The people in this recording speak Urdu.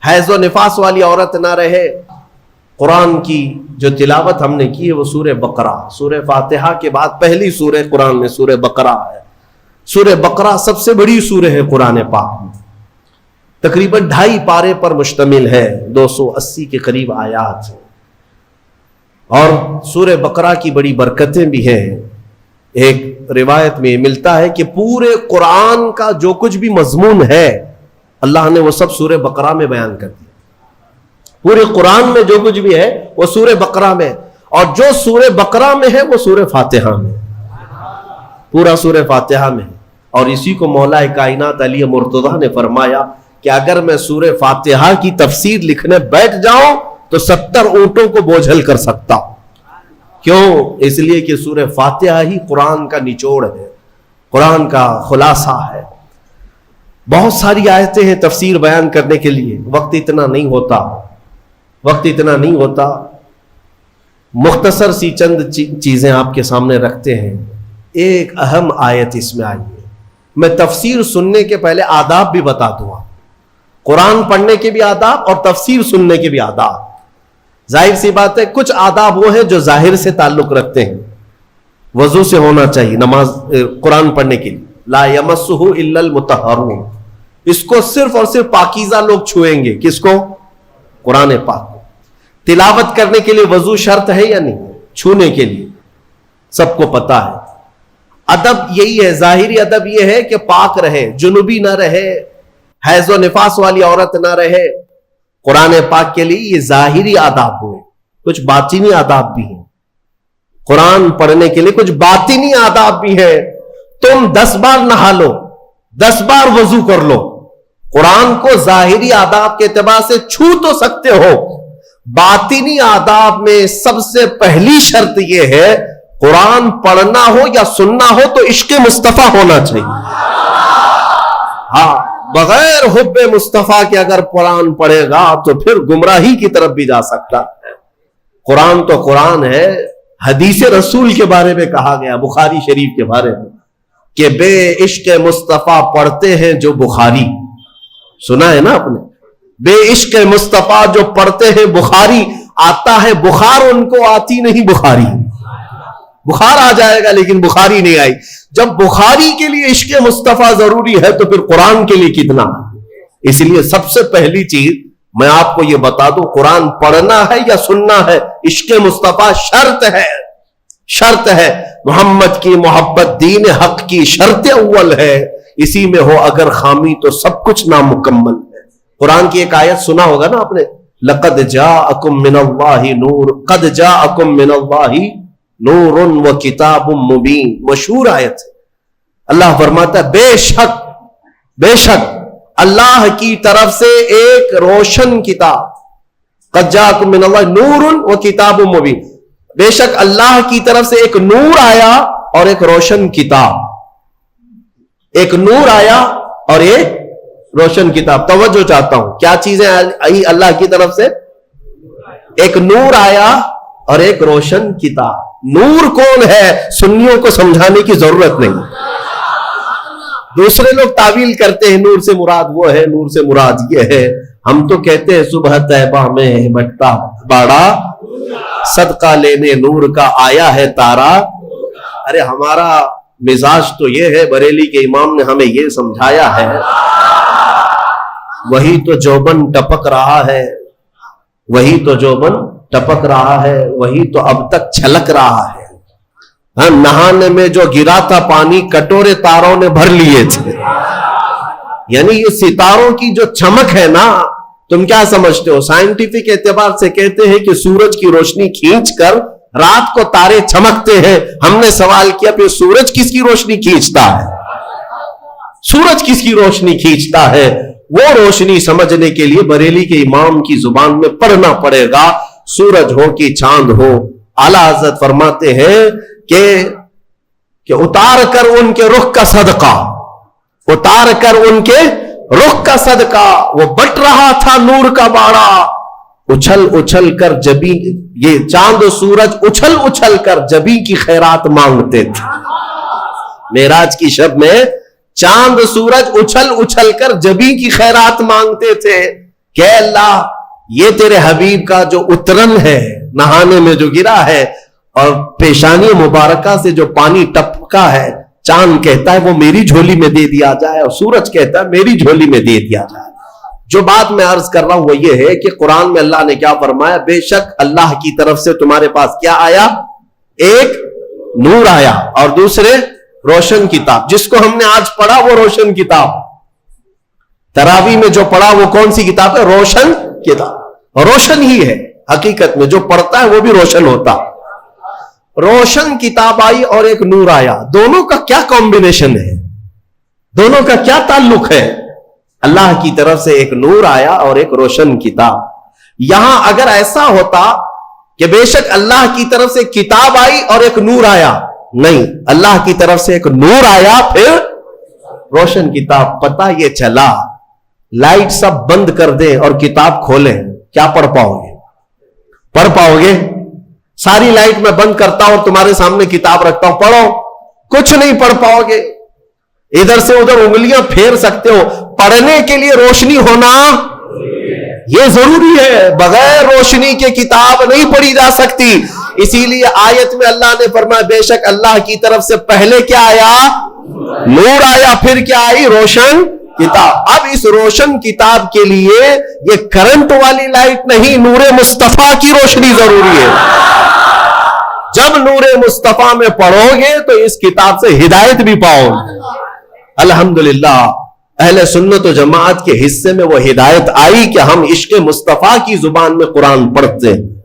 حیض و نفاس والی عورت نہ رہے۔ قرآن کی جو تلاوت ہم نے کی ہے وہ سورہ بقرہ، سورہ فاتحہ کے بعد پہلی سورہ قرآن میں سورہ بقرہ ہے۔ سورہ بقرہ سب سے بڑی سورہ ہے قرآن پاک میں، تقریباً 2.5 پارے پر مشتمل ہے، 280 کے قریب آیات ہیں، اور سورہ بقرہ کی بڑی برکتیں بھی ہیں۔ ایک روایت میں ملتا ہے کہ پورے قرآن کا جو کچھ بھی مضمون ہے اللہ نے وہ سب سورہ بقرہ میں بیان کر دیا۔ پورے قرآن میں جو کچھ بھی ہے وہ سورہ بقرہ میں، اور جو سورہ بقرہ میں ہے وہ سورہ فاتحہ میں، پورا سورہ فاتحہ میں ہے۔ اور اسی کو مولا کائنات علی مرتضیٰ نے فرمایا کہ اگر میں سورہ فاتحہ کی تفسیر لکھنے بیٹھ جاؤں تو 70 اونٹوں کو بوجھل کر سکتا ہوں۔ کیوں؟ اس لیے کہ سورہ فاتحہ ہی قرآن کا نچوڑ ہے، قرآن کا خلاصہ ہے۔ بہت ساری آیتیں ہیں تفسیر بیان کرنے کے لیے، وقت اتنا نہیں ہوتا، مختصر سی چند چیزیں آپ کے سامنے رکھتے ہیں۔ ایک اہم آیت اس میں آئی ہے، میں تفسیر سننے کے پہلے آداب بھی بتا دوں آپ، قرآن پڑھنے کے بھی آداب اور تفسیر سننے کے بھی آداب۔ ظاہر سی بات ہے کچھ آداب وہ ہیں جو ظاہر سے تعلق رکھتے ہیں، وضو سے ہونا چاہیے نماز قرآن پڑھنے کے لیے، لا یمسہ الا المطہرون، اس کو صرف اور صرف پاکیزہ لوگ چھوئیں گے۔ کس کو؟ قرآن پاک کو۔ تلاوت کرنے کے لیے وضو شرط ہے یا نہیں؟ چھونے کے لیے سب کو پتا ہے۔ ادب یہی ہے، ظاہری ادب یہ ہے کہ پاک رہے، جنوبی نہ رہے، حیض و نفاس والی عورت نہ رہے۔ قرآن پاک کے لیے یہ ظاہری آداب ہوئے، کچھ باطنی آداب بھی ہیں۔ قرآن پڑھنے کے لیے کچھ باطنی آداب بھی ہیں۔ تم 10 بار نہا لو، 10 بار وضو کر لو، قرآن کو ظاہری آداب کے اعتبار سے چھو تو سکتے ہو، باطنی آداب میں سب سے پہلی شرط یہ ہے قرآن پڑھنا ہو یا سننا ہو تو عشق مصطفیٰ ہونا چاہیے۔ ہاں، بغیر حب مصطفیٰ کے اگر قرآن پڑھے گا تو پھر گمراہی کی طرف بھی جا سکتا ہے۔ قرآن تو قرآن ہے۔ حدیث رسول کے بارے میں کہا گیا، بخاری شریف کے بارے میں، کہ بے عشق مصطفیٰ پڑھتے ہیں جو بخاری، سنا ہے نا آپ نے؟ بے عشق مصطفیٰ جو پڑھتے ہیں بخاری، آتا ہے بخار ان کو، آتی نہیں بخاری۔ بخار آ جائے گا لیکن بخاری نہیں آئی۔ جب بخاری کے لیے عشق مصطفیٰ ضروری ہے تو پھر قرآن کے لیے کتنا؟ اس لیے سب سے پہلی چیز میں آپ کو یہ بتا دوں، قرآن پڑھنا ہے یا سننا ہے، عشق مصطفیٰ شرط ہے۔ محمد کی محبت دین حق کی شرط اول ہے، اسی میں ہو اگر خامی تو سب کچھ نامکمل ہے۔ قرآن کی ایک آیت سنا ہوگا نا آپ نے، لقد جاءکم من اللہ نور، قد جاءکم من اللہ نور و کتاب مبین، مشہور آیت ہے۔ اللہ فرماتا ہے بے شک اللہ کی طرف سے ایک روشن کتاب، قد جاءکم من اللہ نور و کتاب مبین، بے شک اللہ کی طرف سے ایک نور آیا اور ایک روشن کتاب، ایک نور آیا اور ایک روشن کتاب۔ توجہ چاہتا ہوں، کیا چیزیں آئی اللہ کی طرف سے؟ ایک نور آیا اور ایک روشن کتاب۔ نور کون ہے سنیوں کو سمجھانے کی ضرورت نہیں، دوسرے لوگ تعویل کرتے ہیں نور سے مراد وہ ہے، نور سے مراد یہ ہے۔ ہم تو کہتے ہیں صبح طیبہ میں بٹتا باڑا، صدقہ لینے نور کا آیا ہے تارا۔ ارے ہمارا مزاج تو یہ ہے، بریلی کے امام نے ہمیں یہ سمجھایا ہے، وہی تو جوبن ٹپک رہا ہے، وہی تو جوبن ٹپک رہا ہے، وہی تو اب تک چھلک رہا ہے۔ ہاں، نہانے میں جو گرا تھا پانی کٹورے تاروں نے بھر لیے تھے۔ یعنی یہ ستاروں کی جو چمک ہے نا، تم کیا سمجھتے ہو؟ سائنٹیفک اعتبار سے کہتے ہیں کہ سورج کی روشنی کھینچ کر رات کو تارے چمکتے ہیں۔ ہم نے سوال کیا پھر سورج کس کی روشنی کھینچتا ہے؟ سورج کس کی روشنی کھینچتا ہے؟ وہ روشنی سمجھنے کے لیے بریلی کے امام کی زبان میں پڑھنا پڑے گا، سورج ہو کہ چاند ہو۔ اعلیٰ حضرت فرماتے ہیں کہ اتار کر ان کے رخ کا صدقہ، اتار کر ان کے رخ کا صدقہ، وہ بٹ رہا تھا نور کا باڑا، اچھل اچھل کر جبی، یہ چاند و سورج اچھل اچھل کر جبی کی خیرات مانگتے تھے۔ معراج کی شب میں چاند سورج اچھل اچھل کر جبی کی خیرات مانگتے تھے۔ کہ اللہ یہ تیرے حبیب کا جو اترن ہے، نہانے میں جو گرا ہے اور پیشانی مبارکہ سے جو پانی ٹپکا ہے، چاند کہتا ہے وہ میری جھولی میں دے دیا جائے اور سورج کہتا ہے میری جھولی میں دے دیا جائے۔ جو بات میں عرض کر رہا ہوں وہ یہ ہے کہ قرآن میں اللہ نے کیا فرمایا؟ بے شک اللہ کی طرف سے تمہارے پاس کیا آیا؟ ایک نور آیا اور دوسرے روشن کتاب۔ جس کو ہم نے آج پڑھا وہ روشن کتاب، تراویح میں جو پڑھا وہ کون سی کتاب ہے؟ روشن کتاب۔ روشن ہی ہے حقیقت میں، جو پڑھتا ہے وہ بھی روشن ہوتا۔ روشن کتاب آئی اور ایک نور آیا، دونوں کا کیا کمبینیشن ہے؟ دونوں کا کیا تعلق ہے؟ اللہ کی طرف سے ایک نور آیا اور ایک روشن کتاب۔ یہاں اگر ایسا ہوتا کہ بے شک اللہ کی طرف سے کتاب آئی اور ایک نور آیا، نہیں، اللہ کی طرف سے ایک نور آیا پھر روشن کتاب۔ پتہ یہ چلا لائٹ سب بند کر دیں اور کتاب کھولیں، کیا پڑھ پاؤ گے؟ پڑھ پاؤ گے؟ ساری لائٹ میں بند کرتا ہوں اور تمہارے سامنے کتاب رکھتا ہوں، پڑھو، کچھ نہیں پڑھ پاؤ گے۔ ادھر سے ادھر انگلیاں پھیر سکتے ہو، پڑھنے کے لیے روشنی ہونا یہ ضروری ہے، بغیر روشنی کے کتاب نہیں پڑھی جا سکتی۔ اسی لیے آیت میں اللہ نے فرمایا بے شک اللہ کی طرف سے پہلے کیا آیا؟ نور آیا، پھر کیا آئی؟ روشن کتاب۔ اب اس روشن کتاب کے لیے یہ کرنٹ والی لائٹ نہیں، نور مصطفیٰ کی روشنی ضروری ہے۔ جب نور مصطفیٰ میں پڑھو گے تو اس کتاب سے ہدایت بھی پاؤ گے۔ الحمدللہ اہل سنت و جماعت کے حصے میں وہ ہدایت آئی کہ ہم عشق مصطفیٰ کی زبان میں قرآن پڑھتے ہیں۔